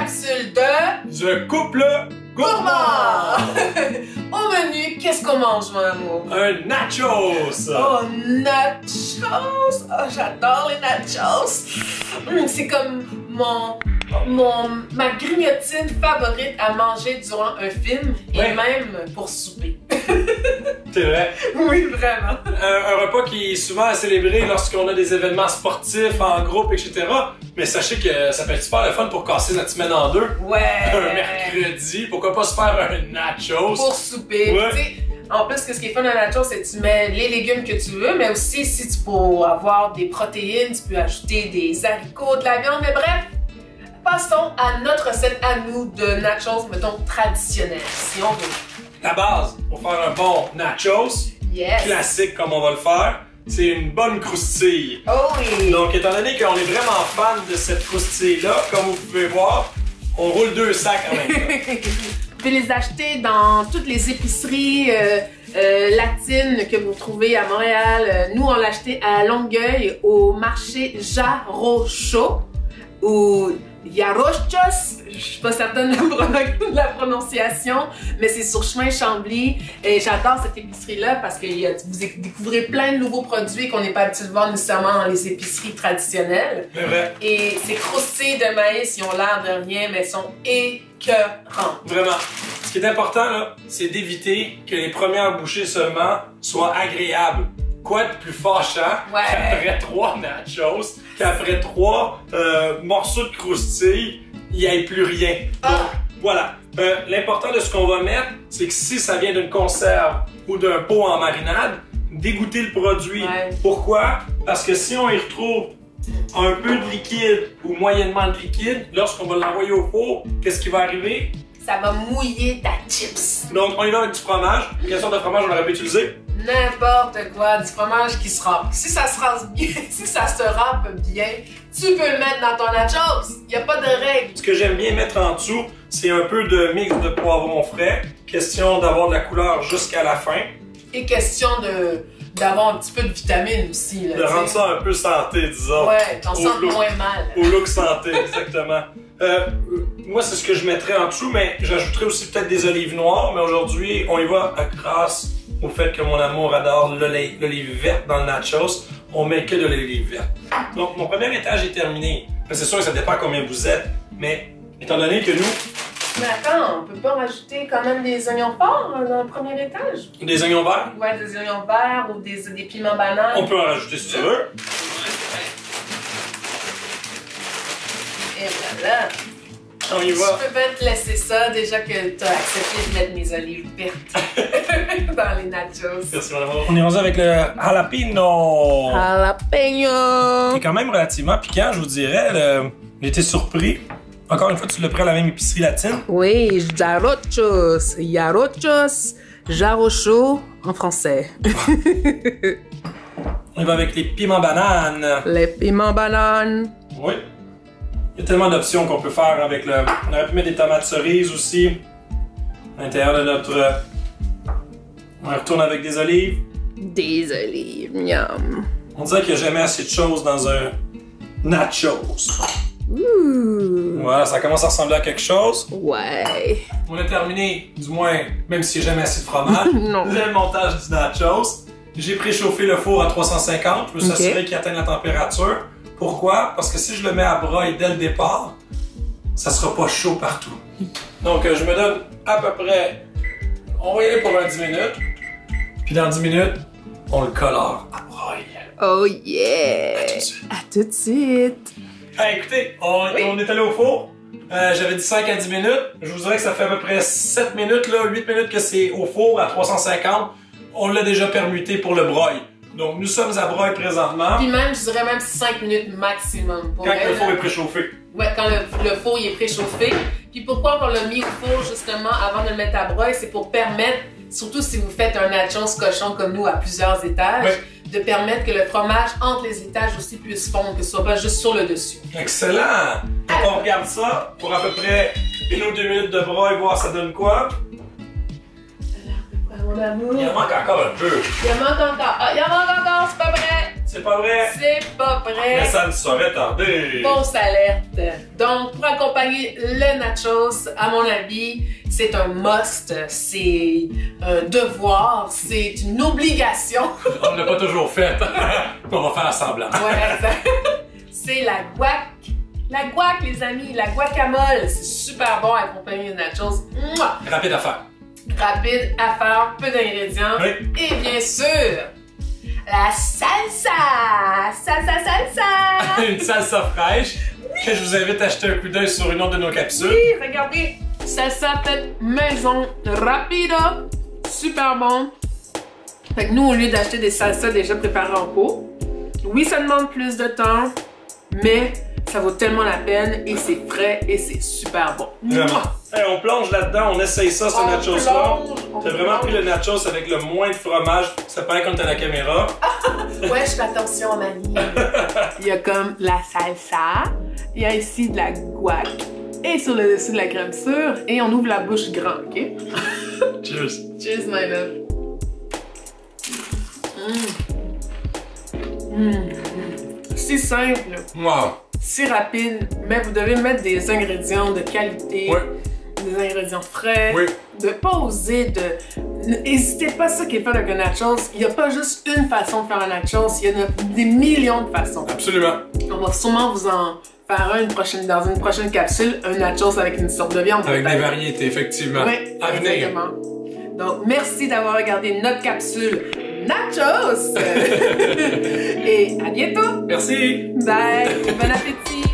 capsule de... The couple gourmand! Au menu, qu'est-ce qu'on mange, mon amour? Un nachos! Oh, nachos! Oh, j'adore les nachos! C'est comme ma grignotine favorite à manger durant un film et même pour souper. C'est vrai. Oui, vraiment. Un repas qui est souvent à célébrer lorsqu'on a des événements sportifs en groupe, etc. Mais sachez que ça peut être super le fun pour casser notre semaine en deux. Ouais. Un mercredi, pourquoi pas se faire un nachos? Pour souper. Ouais. Tu sais, en plus, ce qui est fun à nachos, c'est que tu mets les légumes que tu veux, mais aussi, si tu peux avoir des protéines, tu peux ajouter des haricots, de la viande, mais bref. Passons à notre recette à nous de nachos, mettons, traditionnelle, si on veut. La base, pour faire un bon nachos, classique comme on va le faire, c'est une bonne croustille. Oh oui! Donc, étant donné qu'on est vraiment fan de cette croustille-là, comme vous pouvez voir, on roule 2 sacs en même temps. Vous pouvez les acheter dans toutes les épiceries latines que vous trouvez à Montréal. Nous, on l'a acheté à Longueuil au marché Jarocho ou Yarochos, je suis pas certaine de la prononciation, mais c'est sur chemin Chambly et j'adore cette épicerie-là parce que vous découvrez plein de nouveaux produits qu'on n'est pas habitué de voir nécessairement dans les épiceries traditionnelles. C'est vrai. Et ces croustilles de maïs, ils ont l'air de rien, mais sont écœurantes. Vraiment. Ce qui est important, là, c'est d'éviter que les premières bouchées seulement soient agréables. Quoi de plus fâchant qu'après 3 nachos, qu'après 3 morceaux de croustilles, il n'y ait plus rien. Donc, voilà. L'important de ce qu'on va mettre, c'est que si ça vient d'une conserve ou d'un pot en marinade, dégoûter le produit. Ouais. Pourquoi? Parce que si on y retrouve un peu de liquide ou moyennement de liquide, lorsqu'on va l'envoyer au four, qu'est-ce qui va arriver? Ça va mouiller ta chips. Donc, on y va avec du fromage. Quelle sorte de fromage on aurait pu utiliser? N'importe quoi, du fromage qui se râpe. Si ça se râpe bien, si ça se râpe bien, tu peux le mettre dans ton nachos. Il n'y a pas de règle. Ce que j'aime bien mettre en dessous, c'est un peu de mix de poivrons frais. Question d'avoir de la couleur jusqu'à la fin. Et question d'avoir un petit peu de vitamine aussi. Là, de rendre ça un peu santé, disons. Ouais, t'en sens moins mal. Au look santé, exactement. Moi, c'est ce que je mettrais en dessous, mais j'ajouterais aussi peut-être des olives noires. Mais aujourd'hui, on y va grâce au fait que mon amour adore l'olive verte dans le nachos. On met que de l'olive verte. Donc, mon premier étage est terminé. C'est sûr que ça dépend combien vous êtes, mais étant donné que nous... Mais attends, on peut pas rajouter quand même des oignons forts dans le premier étage? Des oignons verts? Ouais, des oignons verts ou des piments bananes. On peut en rajouter si tu veux. Et voilà. On y va. Je peux bien te laisser ça, déjà que tu as accepté de mettre mes olives vertes dans les nachos. Merci, mon amour. On est rendu avec le jalapeno. Jalapeno. C'est quand même relativement piquant, je vous dirais. J'ai été surpris. Encore une fois, tu l'as pris à la même épicerie latine. Oui, Jarochos. Yarochos. Jarocho en français. On y va avec les piments bananes. Les piments bananes. Oui. Il y a tellement d'options qu'on peut faire avec le... On aurait pu mettre des tomates cerises aussi. À l'intérieur de notre... On retourne avec des olives. Des olives, miam. On dirait qu'il n'y a jamais assez de choses dans un nachos. Ouh. Voilà, ça commence à ressembler à quelque chose. Ouais. On a terminé, du moins, même s'il n'y a jamais assez de fromage, Non. le montage du nachos. J'ai préchauffé le four à 350. Je me suis assuré qu'il atteigne la température. Pourquoi? Parce que si je le mets à broil dès le départ, ça sera pas chaud partout. Donc, je me donne à peu près... On va y aller pour 10 minutes. Puis dans 10 minutes, on le colore à broil. Oh yeah! À tout de suite. À tout de suite. Hey, écoutez, on est allé au four. J'avais dit 5 à 10 minutes. Je vous dirais que ça fait à peu près 7 minutes, là, 8 minutes que c'est au four à 350. On l'a déjà permuté pour le broil. Donc, nous sommes à broil présentement. Puis même, je dirais même 5 minutes maximum. Quand le four est préchauffé. Ouais, quand le four il est préchauffé. Puis pourquoi on l'a mis au four justement avant de le mettre à broil, c'est pour permettre, surtout si vous faites un nachos cochon comme nous à plusieurs étages, de permettre que le fromage entre les étages aussi puisse fondre, que ce soit pas juste sur le dessus. Excellent! Donc, on regarde ça pour à peu près 1 ou 2 minutes de broil, voir ça donne quoi. Mon amour. Il en manque encore un peu. Il en manque encore. Ah, il en manque encore, c'est pas vrai. C'est pas vrai. C'est pas vrai. Mais ça ne saurait tarder. Fausse alerte. Donc, pour accompagner le nachos, à mon avis, c'est un must, c'est un devoir, c'est une obligation. On ne l'a pas toujours fait. On va faire semblant. Ouais, c'est la guac. La guac, les amis, la guacamole. C'est super bon à accompagner les nachos. Mouah! Rapide à faire. Rapide à faire, peu d'ingrédients. Oui. Et bien sûr, la salsa! Salsa! Une salsa fraîche que je vous invite à jeter un coup d'œil sur une autre de nos capsules. Oui, regardez! Salsa faite maison, rapida, super bon. Fait que nous, au lieu d'acheter des salsas déjà préparées en pot, oui, ça demande plus de temps, mais ça vaut tellement la peine et c'est frais et c'est super bon. Vraiment. Hey, on plonge là-dedans, on essaye ça, ce nachos-là. T'as vraiment pris le nachos avec le moins de fromage. Ça paraît comme t'as la caméra. Ouais, je fais attention à ma ligne. Il y a comme la salsa, il y a ici de la guac et sur le dessus de la crème sûre et on ouvre la bouche grand, ok? Cheers. Cheers, my love. Si simple. Wow. Si rapide, mais vous devez mettre des ingrédients de qualité, Oui. des ingrédients frais, Oui. de pas oser de... N'hésitez pas, ça qui est fait avec un nachos. Il n'y a pas juste une façon de faire un nachos, il y en a des millions de façons. Absolument. On va sûrement vous en faire dans une prochaine capsule, un nachos avec une sorte de viande. Avec des variétés, effectivement. Oui, À venir. exactement. Donc, merci d'avoir regardé notre capsule nachos! Et à bientôt! Merci. Bye! Bon appétit!